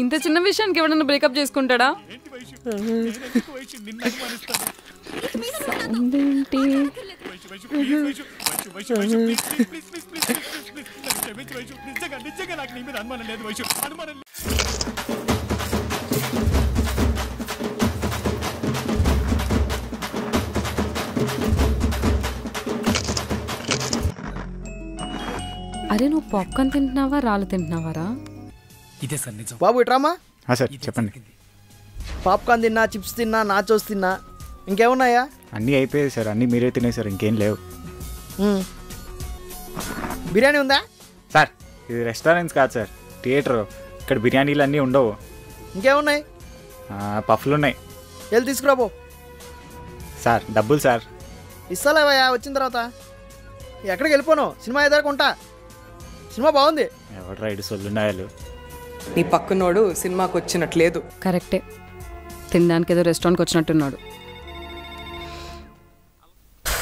ఇంత చిన్న విషయానికి ఎవడన్నా బ్రేకప్ చేసుకుంటాడా? అరే నువ్వు పాప్కార్న్ తింటున్నావా రాళ్ళు తింటున్నావారా? ఇదే సార్ నిజం. బాబు ఇట్రామా. సార్ చెప్పండి. పాప్కార్న్ తిన్నా, చిప్స్ తిన్నా, నాచోస్ తిన్నా, ఇంకేమున్నాయా? అన్నీ అయిపోయాయి సార్, అన్నీ మీరే తినేసారు, ఇంకేం లేవు. బిర్యానీ ఉందా? సార్ ఇది రెస్టారెంట్స్ కాదు సార్, థియేటర్. ఇక్కడ బిర్యానీలు అన్నీ ఉండవు. ఇంకేమున్నాయి? పఫ్లు ఉన్నాయి. వెళ్ళి తీసుకురాబో. సార్ డబ్బులు సార్. ఇస్తాలేవయ్యా వచ్చిన తర్వాత. ఎక్కడికి వెళ్ళిపోను, సినిమా ఎదుర్కొంటా. సినిమా బాగుంది. ఎవడు రైడు సొల్లున్నాయాలు. నీ పక్కనోడు సినిమాకి వచ్చినట్లేదు. కరెక్టే, తినడానికి ఏదో రెస్టారెంట్కి వచ్చినట్టున్నాడు.